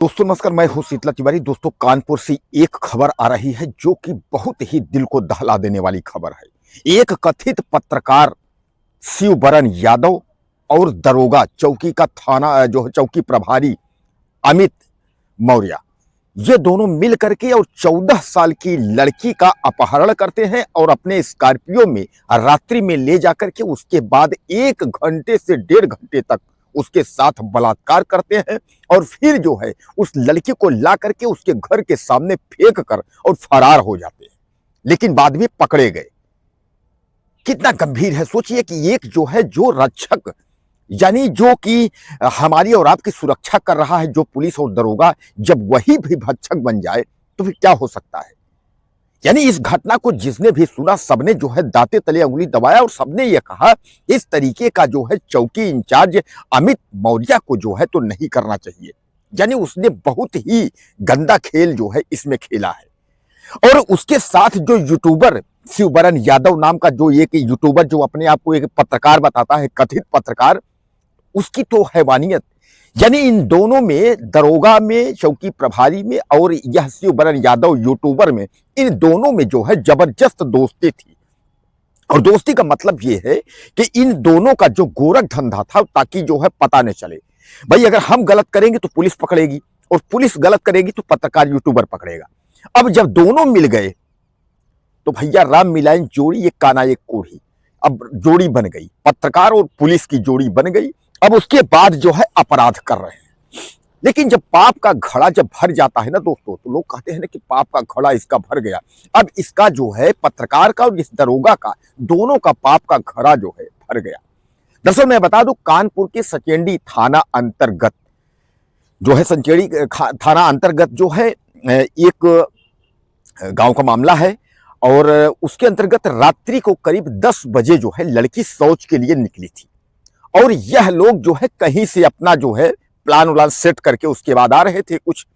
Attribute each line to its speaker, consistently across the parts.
Speaker 1: दोस्तों नमस्कार, मैं हूं शीतला तिवारी। दोस्तों कानपुर से एक खबर आ रही है जो कि बहुत ही दिल को दहला देने वाली खबर है। एक कथित पत्रकार शिवबरन यादव और दरोगा चौकी का थाना जो है चौकी प्रभारी अमित मौर्य, ये दोनों मिल करके और 14 साल की लड़की का अपहरण करते हैं और अपने स्कॉर्पियो में रात्रि में ले जाकर के उसके बाद 1 घंटे से 1.5 घंटे तक उसके साथ बलात्कार करते हैं और फिर जो है उस लड़की को ला करके उसके घर के सामने फेंक कर और फरार हो जाते हैं, लेकिन बाद में पकड़े गए। कितना गंभीर है, सोचिए कि एक जो है जो रक्षक यानी जो कि हमारी और आपकी सुरक्षा कर रहा है, जो पुलिस और दरोगा, जब वही भी भक्षक बन जाए तो फिर क्या हो सकता है। यानी इस घटना को जिसने भी सुना सबने जो है दांते तले उंगली दबाया और सबने ये कहा इस तरीके का जो है चौकी इंचार्ज अमित मौर्य को जो है तो नहीं करना चाहिए। यानी उसने बहुत ही गंदा खेल जो है इसमें खेला है। और उसके साथ जो यूट्यूबर शिवबरन यादव नाम का जो एक यूट्यूबर जो अपने आप को एक पत्रकार बताता है, कथित पत्रकार, उसकी तो हैवानियत। यानी इन दोनों में, दरोगा में, चौकी प्रभारी में और यह शिवबरन यादव यूट्यूबर में, इन दोनों में जो है जबरदस्त दोस्ती थी। और दोस्ती का मतलब यह है कि इन दोनों का जो गोरख धंधा था ताकि जो है पता न चले। भाई अगर हम गलत करेंगे तो पुलिस पकड़ेगी और पुलिस गलत करेगी तो पत्रकार यूट्यूबर पकड़ेगा। अब जब दोनों मिल गए तो भैया राम मिलाइन जोड़ी, एक काना एक कोढ़ी, अब जोड़ी बन गई, पत्रकार और पुलिस की जोड़ी बन गई। अब उसके बाद जो है अपराध कर रहे हैं। लेकिन जब पाप का घड़ा जब भर जाता है ना दोस्तों, तो लोग कहते हैं ना कि पाप का घड़ा इसका भर गया। अब इसका जो है पत्रकार का और इस दरोगा का, दोनों का पाप का घड़ा जो है भर गया। दरअसल मैं बता दूं, कानपुर के सचेंडी थाना अंतर्गत जो है, संचेड़ी थाना अंतर्गत जो है एक गांव का मामला है। और उसके अंतर्गत रात्रि को करीब 10 बजे जो है लड़की शौच के लिए निकली थी और यह लोग जो है कहीं से अपना जो है प्लान उलान सेट करके उसके बाद आ रहे थे, कुछ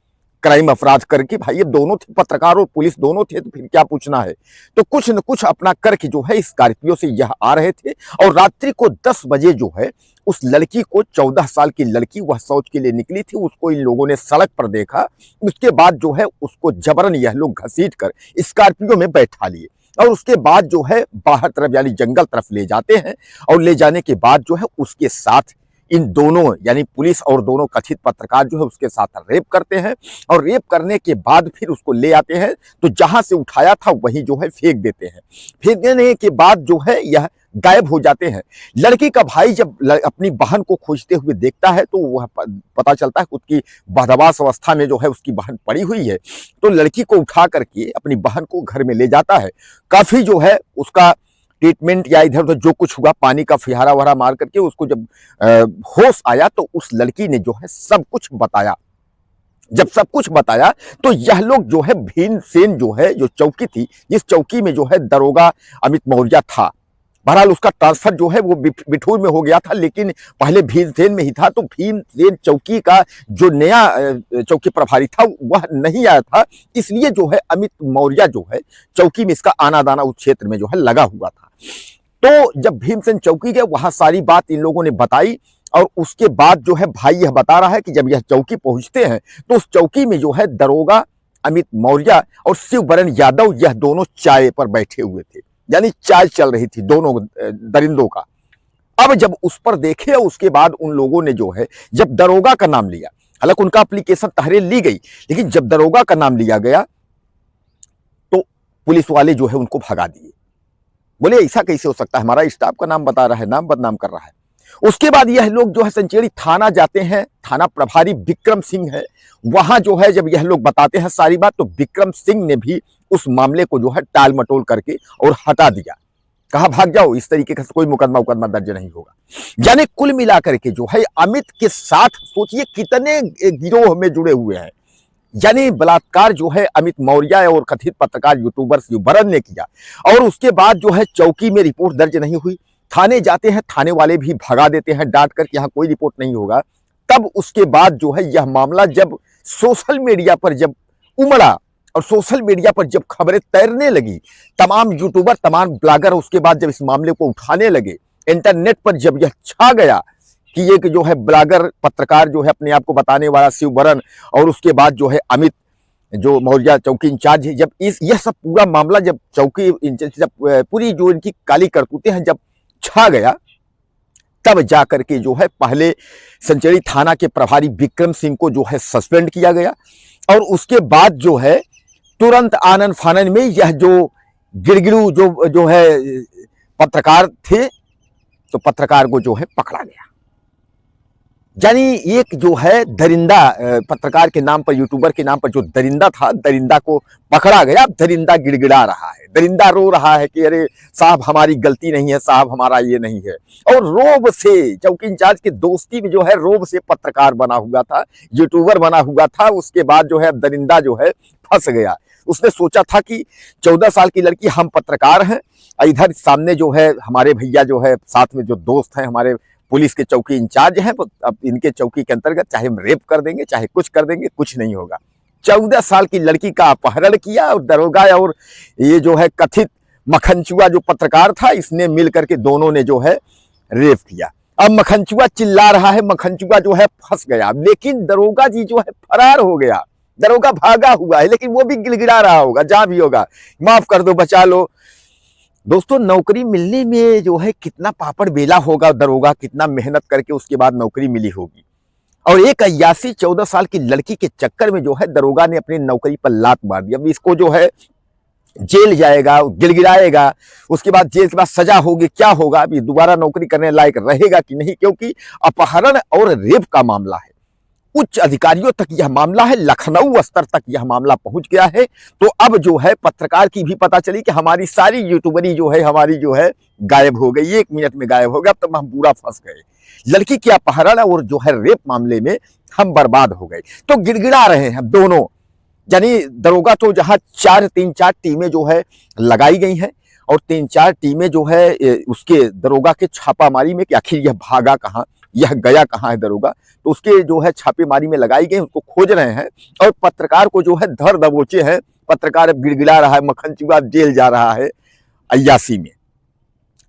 Speaker 1: क्राइम अपराध करके। भाई ये दोनों थे, पत्रकार और पुलिस दोनों थे, तो फिर क्या पूछना है। तो कुछ न कुछ अपना करके जो है स्कॉर्पियो से यह आ रहे थे और रात्रि को 10 बजे जो है उस लड़की को, 14 साल की लड़की, वह शौच के लिए निकली थी, उसको इन लोगों ने सड़क पर देखा। उसके बाद जो है उसको जबरन यह लोग घसीट कर स्कॉर्पियो में बैठा लिए और उसके बाद जो है बाहर तरफ यानी जंगल तरफ ले जाते हैं। और ले जाने के बाद जो है उसके साथ इन दोनों यानी पुलिस और दोनों कथित पत्रकार जो है उसके साथ रेप करते हैं और रेप करने के बाद फिर उसको ले आते हैं, तो जहां से उठाया था वहीं जो है फेंक देते हैं। फेंकने के बाद जो है यह गायब हो जाते हैं। लड़की का भाई जब अपनी बहन को खोजते हुए देखता है तो वह पता चलता है उसकी बदहवास अवस्था में जो है उसकी बहन पड़ी हुई है। तो लड़की को उठा करके अपनी बहन को घर में ले जाता है। काफी जो है उसका ट्रीटमेंट या इधर उधर जो कुछ हुआ, पानी का फिहारा वहारा मार करके उसको जब होश आया तो उस लड़की ने जो है सब कुछ बताया। जब सब कुछ बताया तो यह लोग जो है भीमसेन जो है, जो चौकी थी, जिस चौकी में जो है दरोगा अमित मौर्य था, बहरहाल उसका ट्रांसफर जो है वो बिठूर में हो गया था, लेकिन पहले भीमसेन में ही था। तो भीमसेन चौकी का जो नया चौकी प्रभारी था वह नहीं आया था, इसलिए जो है अमित मौर्य जो है चौकी में इसका आना दाना उस क्षेत्र में जो है लगा हुआ था। तो जब भीमसेन चौकी गए वहां सारी बात इन लोगों ने बताई और उसके बाद जो है भाई यह बता रहा है कि जब यह चौकी पहुंचते हैं तो उस चौकी में जो है दरोगा अमित मौर्य और शिवबरन यादव, यह दोनों चाय पर बैठे हुए थे, यानी चाय चल रही थी दोनों दरिंदों का। अब जब उस पर देखे और उसके बाद उन लोगों ने जो है जब दरोगा का नाम लिया, हालांकि उनका एप्लीकेशन तहरीर ली गई, लेकिन जब दरोगा का नाम लिया गया तो पुलिस वाले जो है उनको भगा दिए। बोले ऐसा कैसे हो सकता है, हमारा स्टाफ का नाम बता रहा है, नाम बदनाम कर रहा है। उसके बाद यह लोग जो है संचेड़ी थाना जाते हैं, थाना प्रभारी विक्रम सिंह है, वहां जो है जब यह लोग बताते हैं सारी बात तो विक्रम सिंह ने भी उस मामले को जो है टाल मटोल करके और हटा दिया। कहा भाग जाओ, इस तरीके का कोई मुकदमा दर्ज नहीं होगा। यानी कुल मिलाकर के जो है अमित के साथ सोचिए कितने गिरोह में जुड़े हुए हैं। यानी बलात्कार जो है अमित मौर्य और कथित पत्रकार यूट्यूबर शिवबरन ने किया और उसके बाद जो है चौकी में रिपोर्ट दर्ज नहीं हुई। थाने जाते हैं, थाने वाले भी भगा देते हैं डांट कर कि यहाँ कोई रिपोर्ट नहीं होगा। तब उसके बाद जो है यह मामला जब सोशल मीडिया पर जब उमड़ा और सोशल मीडिया पर जब खबरें तैरने लगी, तमाम यूट्यूबर, तमाम ब्लॉगर उसके बाद जब इस मामले को उठाने लगे, इंटरनेट पर जब यह छा गया कि एक जो है ब्लॉगर पत्रकार जो है अपने आप को बताने वाला शिवबरन, और उसके बाद जो है अमित जो मौर्य चौकी इंचार्ज है, जब यह सब पूरा मामला जब चौकी इंचार्ज जब पूरी जो इनकी काली करतूतें हैं जब छा गया, तब जाकर के जो है पहले संचेरी थाना के प्रभारी विक्रम सिंह को जो है सस्पेंड किया गया, और उसके बाद जो है तुरंत आनन फानन में यह जो गिरगिड़ू जो है पत्रकार थे, तो पत्रकार को जो है पकड़ा गया। यानी एक जो है दरिंदा पत्रकार के नाम पर, यूट्यूबर के नाम पर जो दरिंदा था, दरिंदा को पकड़ा गया। दरिंदा गिड़गिड़ा रहा है, दरिंदा रो रहा है कि अरे साहब हमारी गलती नहीं है, साहब हमारा ये नहीं है। और रोब से चौकी इंचार्ज की दोस्ती में जो है रोब से पत्रकार बना हुआ था, यूट्यूबर बना हुआ था। उसके बाद जो है दरिंदा जो है फंस गया। उसने सोचा था कि 14 साल की लड़की, हम पत्रकार हैं, इधर सामने जो है हमारे भैया जो है साथ में जो दोस्त हैं हमारे पुलिस के चौकी इंचार्ज हैं, अब इनके चौकी के अंतर्गत चाहे हम रेप कर देंगे चाहे कुछ कर देंगे, कुछ नहीं होगा। 14 साल की लड़की का अपहरण किया और दरोगा और ये जो है कथित मखनचुआ जो पत्रकार था, इसने मिल करके दोनों ने जो है रेप किया। अब मखनचुआ चिल्ला रहा है, मखनचुआ जो है फंस गया, लेकिन दरोगा जी जो है फरार हो गया। दरोगा भागा हुआ है, लेकिन वो भी गिड़गिड़ा रहा होगा, जहां भी होगा माफ कर दो, बचा लो। दोस्तों नौकरी मिलने में जो है कितना पापड़ बेला होगा दरोगा, कितना मेहनत करके उसके बाद नौकरी मिली होगी। और एक 14 साल की लड़की के चक्कर में जो है दरोगा ने अपनी नौकरी पर लात मार दी। अब इसको जो है जेल जाएगा, गिड़गिड़ाएगा, उसके बाद जेल के बाद सजा होगी, क्या होगा, अभी दोबारा नौकरी करने लायक रहेगा कि नहीं, क्योंकि अपहरण और रेप का मामला है। उच्च अधिकारियों तक यह मामला है, लखनऊ स्तर तक यह मामला पहुंच गया है। तो अब जो है पत्रकार की भी पता चली कि हमारी सारी यूट्यूबरी जो है हमारी जो है गायब हो गई, 1 मिनट में गायब हो गया। अब तो हम पूरा फंस गए, लड़की के अपहरण और जो है रेप मामले में हम बर्बाद हो गए। तो गिड़गिड़ा रहे हैं दोनों, यानी दरोगा तो जहां 3-4 टीमें जो है लगाई गई हैं, और 3-4 टीमें जो है उसके दरोगा के छापामारी में कि आखिर यह भागा कहाँ, यह गया कहाँ है दरोगा, तो उसके जो है छापेमारी में लगाई गई, उसको खोज रहे हैं। और पत्रकार को जो है धर दबोचे हैं, पत्रकार अब गिड़गिड़ा रहा है, मखनचुआ जेल जा रहा है। 81 में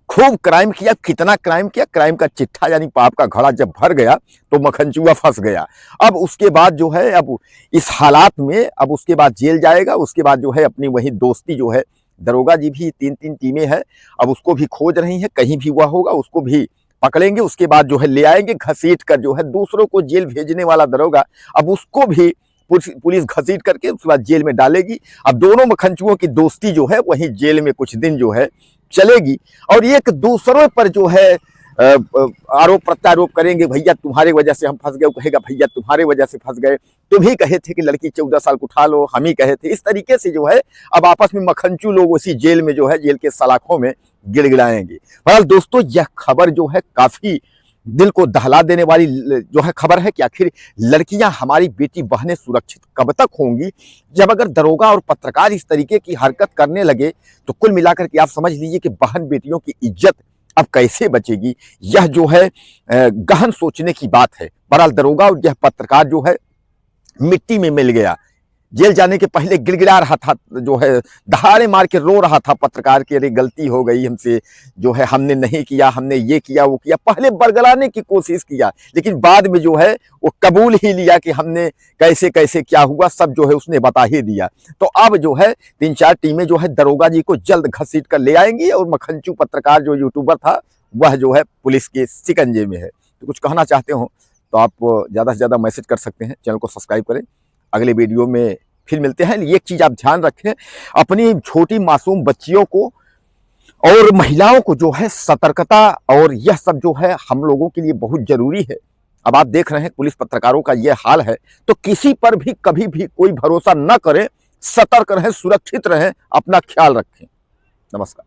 Speaker 1: खूब क्राइम किया, कितना क्राइम किया, क्राइम का चिट्ठा यानी पाप का घड़ा जब भर गया तो मखनचुआ फंस गया। अब उसके बाद जो है अब इस हालात में अब उसके बाद जेल जाएगा। उसके बाद जो है अपनी वही दोस्ती जो है, दरोगा जी भी 3-3 टीमें हैं, अब उसको भी खोज रही हैं, कहीं भी हुआ होगा उसको भी पकड़ेंगे। उसके बाद जो है ले आएंगे, घसीट कर जो है दूसरों को जेल भेजने वाला दरोगा, अब उसको भी पुलिस घसीट करके उसके बाद जेल में डालेगी। अब दोनों मखनचुओं की दोस्ती जो है वही जेल में कुछ दिन जो है चलेगी, और एक दूसरों पर जो है आरोप प्रत्यारोप करेंगे, भैया तुम्हारे वजह से हम फंस गए, कहेगा भैया तुम्हारे वजह से फंस गए, तुम ही कहे थे कि लड़की 14 साल को उठा लो, हम ही कहे थे। इस तरीके से जो है अब आपस में मखनचू लोग उसी जेल में जो है जेल के सलाखों में गिड़गिड़ाएंगे। बहरहाल दोस्तों यह खबर जो है काफी दिल को दहला देने वाली जो है खबर है कि आखिर लड़कियां, हमारी बेटी बहनें सुरक्षित कब तक होंगी, जब अगर दरोगा और पत्रकार इस तरीके की हरकत करने लगे, तो कुल मिलाकर के आप समझ लीजिए कि बहन बेटियों की इज्जत अब कैसे बचेगी। यह जो है गहन सोचने की बात है। बहरहाल दरोगा और यह पत्रकार जो है मिट्टी में मिल गया। जेल जाने के पहले गिड़गिड़ा रहा था, जो है दहाड़े मार के रो रहा था पत्रकार की, अरे गलती हो गई हमसे, जो है हमने नहीं किया, हमने ये किया वो किया। पहले बरगलाने की कोशिश किया, लेकिन बाद में जो है वो कबूल ही लिया कि हमने कैसे कैसे क्या हुआ, सब जो है उसने बता ही दिया। तो अब जो है 3-4 टीमें जो है दरोगा जी को जल्द घसीट कर ले आएंगी, और मखनचू पत्रकार जो यूट्यूबर था वह जो है पुलिस के शिकंजे में है। तो कुछ कहना चाहते हो तो आप ज़्यादा से ज़्यादा मैसेज कर सकते हैं, चैनल को सब्सक्राइब करें। अगले वीडियो में फिर मिलते हैं। एक चीज आप ध्यान रखें, अपनी छोटी मासूम बच्चियों को और महिलाओं को जो है सतर्कता, और यह सब जो है हम लोगों के लिए बहुत जरूरी है। अब आप देख रहे हैं पुलिस पत्रकारों का यह हाल है, तो किसी पर भी कभी भी कोई भरोसा न करें, सतर्क रहें, सुरक्षित रहें, अपना ख्याल रखें। नमस्कार।